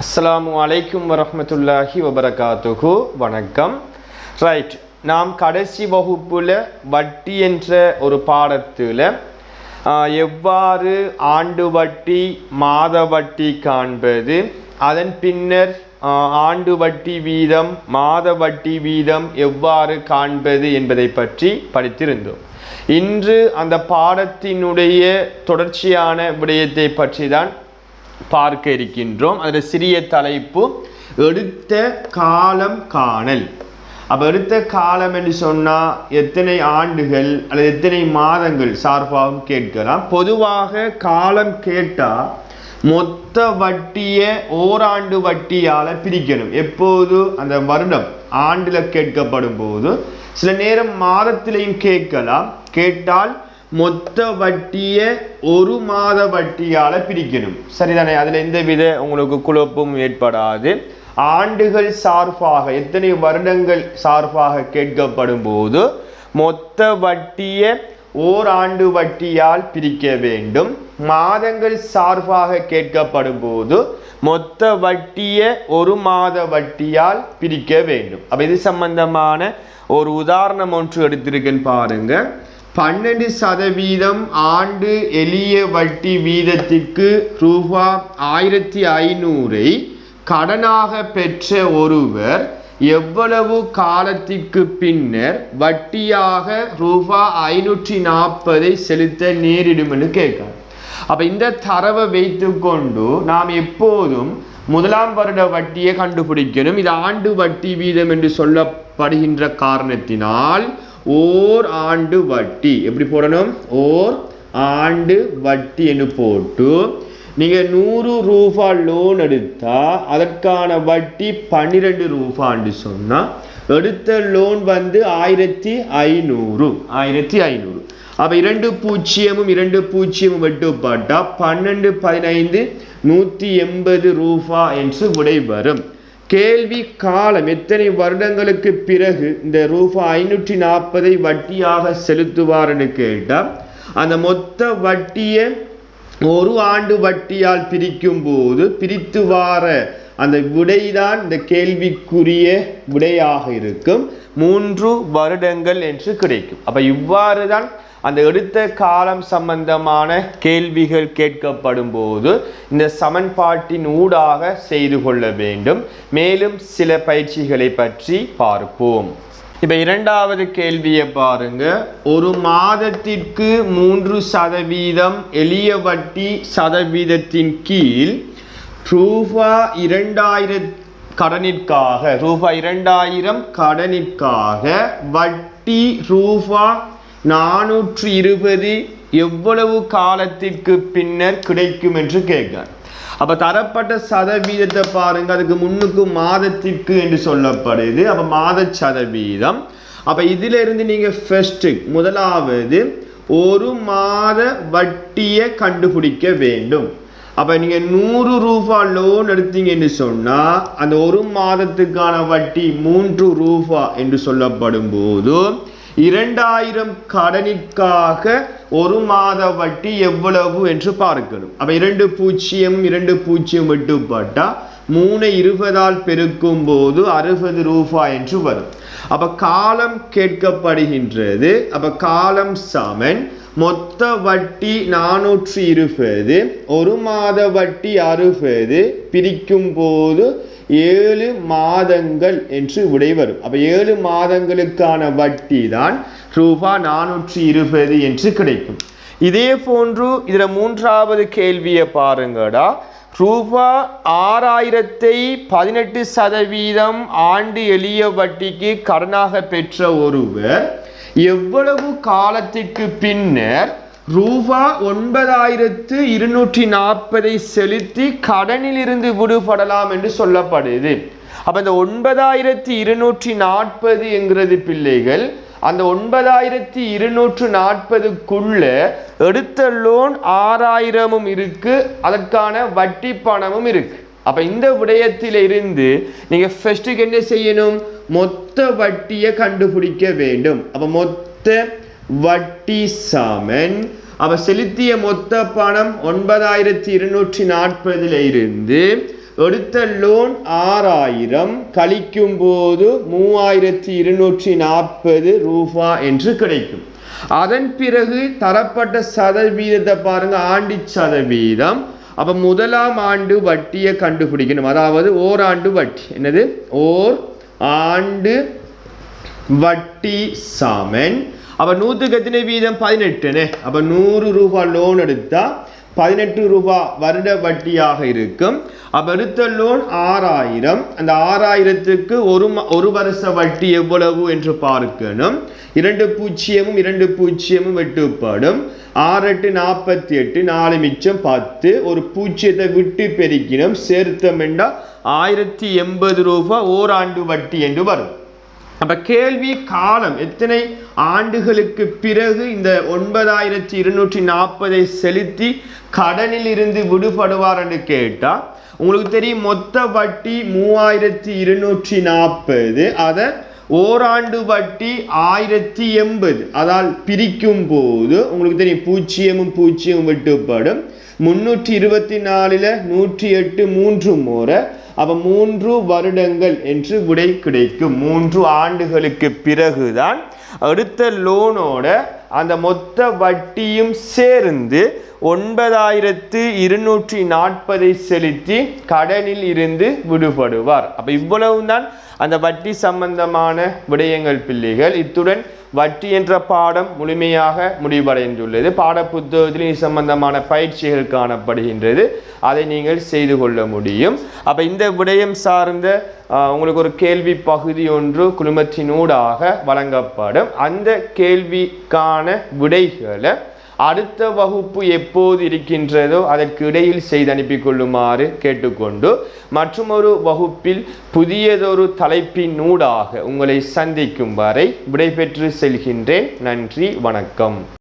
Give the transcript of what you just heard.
அஸ்ஸலாமு அலைக்கும் வரஹ்மத்துல்லாஹி வபரகாத்துஹு. வணக்கம். ரைட், நாம் கடைசி வகுப்புல வட்டி என்ற ஒரு பாடத்தில் எவ்வாறு ஆண்டு வட்டி மாத வட்டி காண்பது, அதன் பின்னர் ஆண்டு வட்டி வீதம் மாத வட்டி வீதம் எவ்வாறு காண்பது என்பதை பற்றி படித்திருந்தோம். இன்று அந்த பாடத்தினுடைய தொடர்ச்சியான விடயத்தை பற்றி தான் பார்க்க இருக்கின்றோம். அதில் சிறிய தலைப்பு எடுத்த காலம் காணல். அப்போ எடுத்த காலம் என்று சொன்னால் எத்தனை ஆண்டுகள் அல்லது எத்தனை மாதங்கள் சார்பாகவும் கேட்கலாம். பொதுவாக காலம் கேட்டால் மொத்த வட்டியை ஓராண்டு வட்டியால் பிரிக்கணும். எப்போது அந்த வருடம் ஆண்டில் கேட்கப்படும் போது, சில நேரம் மாதத்திலையும் கேட்கலாம். கேட்டால் மொத்த வட்டியை ஒரு மாத வட்டியால் பிரிக்கணும். சரிதானே? அதில் எந்தவித உங்களுக்கு குழப்பமும் ஏற்படாது. ஆண்டுகள் சார்பாக எத்தனை வருடங்கள் சார்பாக கேட்கப்படும் போது மொத்த வட்டியை ஓராண்டு வட்டியால் பிரிக்க வேண்டும். மாதங்கள் சார்பாக கேட்கப்படும் போது மொத்த வட்டியை ஒரு மாத வட்டியால் பிரிக்க வேண்டும். அப்போ இது சம்பந்தமான ஒரு உதாரணம் ஒன்று எடுத்திருக்கேன் பாருங்க. 12% ஆண்டு எளிய வட்டி வீதத்திற்கு ரூபாய் 1500 கடனாக பெற்ற ஒருவர் எவ்வளவு காலத்திற்கு பின்னர் வட்டியாக ரூபாய் 540 செலுத்த நேரிடும் என்று கேட்கிறார். அப்ப இந்த தரவை வைத்து கொண்டு நாம் எப்போதும் முதலாம் வருட வட்டியை கண்டுபிடிக்கணும். இது ஆண்டு வட்டி வீதம் என்று சொல்லப்படுகின்ற காரணத்தினால் ஓர் ஆண்டு வட்டி எப்படி போடணும்? ஓர் ஆண்டு வட்டி என்று போட்டு நீங்கள் 100 ரூபாய் லோன் எடுத்தால் அதற்கான வட்டி 12 ரூபான்னு சொன்னால் எடுத்த லோன் 1500. அப்போ 2 பூஜ்ஜியமும் 2 பூஜ்ஜியமும் வெட்டுப்பட்டால் 12 15 180 ரூபாய் என்று விடை வரும். கேள்வி காலம் எத்தனை வருடங்களுக்கு பிறகு இந்த ரூபாய் 540 வட்டியாக செலுத்துவார்னு கேட்டால் அந்த மொத்த வட்டியை ஒரு ஆண்டு வட்டியால் பிரிக்கும் போது பிரித்து வார அந்த விடைதான் இந்த கேள்விக்குரிய விடையாக இருக்கும். 3 வருடங்கள் என்று கிடைக்கும். அப்ப இவ்வாறு தான் அந்த எடுத்த காலம் சம்பந்தமான கேள்விகள் கேட்கப்படும் போது இந்த சமன்பாட்டின் ஊடாக செய்து கொள்ள வேண்டும். மேலும் சில பயிற்சிகளை பற்றி பார்ப்போம். இப்ப இரண்டாவது கேள்வியை பாருங்க. ஒரு மாதத்திற்கு 3% எளிய வட்டி சதவீதத்தின் கீழ் ரூபாய் 2000 கடனிற்காக வட்டி ரூபாய் 420 எவ்வளவு காலத்திற்கு பின்னர் கிடைக்கும் என்று கேட்கிறார். அப்ப தரப்பட்ட சதவீதத்தை பாருங்க. அதுக்கு முன்னுக்கு மாதத்திற்கு என்று சொல்லப்படுது. அப்ப மாத சதவீதம். அப்ப இதுல இருந்து நீங்க முதலாவது ஒரு மாத வட்டியை கண்டுபிடிக்க வேண்டும். அப்ப நீங்க 100 ரூபாய் லோன் எடுத்தீங்கன்னு சொன்னா அந்த ஒரு மாதத்துக்கான வட்டி 3 ரூபாய் என்று சொல்லப்படும் போது 2000 கடனிற்காக ஒரு மாத வட்டி எவ்வளவு என்று பார்க்கணும். அப்ப 2 பூஜ்ஜியம் வெட்டுப்பட்டா 3 20 பெருக்கும் போது 60 ரூபாய் என்று வரும். அப்ப காலம் கேட்கப்படுகின்றது. அப்ப காலம் சமன் மொத்த வட்டி 420 ஒரு மாத வட்டி 60 பிரிக்கும் போது 7 மாதங்கள் என்று விடை வரும். அப்ப 7 மாதங்களுக்கான வட்டி தான் ரூபாய் 420 என்று கிடைக்கும். இதே போன்று இதுல மூன்றாவது கேள்வியை பாருங்கடா. ரூபாய் 6000 18% ஆண்டு எளிய வட்டிக்கு கடனாக பெற்ற ஒருவர் எவ்வளவு காலத்திற்கு பின்னர் ரூபாய் 9240 செலுத்தி கடனில் இருந்து விடுபடலாம் என்று சொல்லப்படுது. அப்ப இந்த 9240 என்கிறது பிள்ளைகள் அந்த 9240க்குள்ள எடுத்த லோன் 6000 இருக்கு, அதற்கான வட்டி பணமும் இருக்கு. அப்ப இந்த விடயத்தில இருந்து நீங்க ஃபர்ஸ்ட்டுக்கு என்ன செய்யணும்? மொத்த வட்டியை கண்டுபிடிக்க வேண்டும். அப்ப மொத்த வட்டி சமன் அப்ப செலுத்திய மொத்த பணம் 9240 இருந்து எடுத்த லோன் 6000 கழிக்கும் போது 3240 ரூபாய் என்று கிடைக்கும். அதன் பிறகு தரப்பட்ட சதவீதத்தை பாருங்க, ஆண்டு சதவீதம். அப்ப முதலாம் ஆண்டு வட்டியை கண்டுபிடிக்கணும். அதாவது ஓராண்டு வட்டி என்னது, ஓர் ஆண்டு வட்டி சமன். அப்ப 100க்கு எத்தனை வீதம், 18. அப்ப 100 ரூபாய் லோன் எடுத்தா 18 ரூபாய் வருட வட்டியாக இருக்கும். அப்ப எடுத்த லோன் 6000. அந்த 6000க்கு ஒரு வருஷ வட்டி எவ்வளவு என்று பார்க்கணும். 2 பூஜ்ஜியமும் 2 பூஜ்ஜியமும் வெட்டுப்படும். 6 8 48, 4 மிச்சம் 10. ஒரு பூஜ்ஜியத்தை விட்டு பெருக்கினோம், சேர்த்தம் என்றால் 1080 ரூபாய் ஓராண்டு வட்டி என்று வரும். அப்ப கேள்வி காலம் எத்தனை ஆண்டுகளுக்கு பிறகு இந்த 9240 செலுத்தி கடனில் இருந்து விடுபடுவார் என்று கேட்டா உங்களுக்கு தெரியும், மொத்த வட்டி 3240. அதை ஓராண்டு வட்டி 1080. அதால் பிரிக்கும் போது உங்களுக்கு தெரியும், பூஜ்ஜியமும் பூஜ்ஜியம் வெட்டுப்படும். 324 108 3 முறை. அப்ப 3 வருடங்கள் என்று விடை கிடைக்கும். 3 ஆண்டுகளுக்கு பிறகுதான் அடுத்த லோனோட அந்த மொத்த வட்டியும் சேர்ந்து 9240 செலுத்தி கடனில் இருந்து விடுபடுவார். அப்ப இவ்வளவுதான் அந்த வட்டி சம்பந்தமான விடயங்கள் பிள்ளைகள். இத்துடன் வட்டி என்ற பாடம் முழுமையாக முடிவடைந்துள்ளது. பாட புத்தகத்தில் இது சம்பந்தமான பயிற்சிகள் காணப்படுகின்றது. அதை நீங்கள் செய்து கொள்ள முடியும். அப்ப இந்த விடயம் சார்ந்த உங்களுக்கு ஒரு கேள்வி பகுதி ஒன்று குழுமத்தினூடாக வழங்கப்படும். அந்த கேள்விக்கான விடைகளை அடுத்த வகுப்பு எப்போது இருக்கின்றதோ அதற்கு இடையில் செய்து அனுப்பி கொள்ளுமாறு கேட்டுக்கொண்டு, மற்றொரு வகுப்பில் புதியதொரு தலைப்பினூடாக உங்களை சந்திக்கும் வரை விடைபெற்று செல்கின்றேன். நன்றி, வணக்கம்.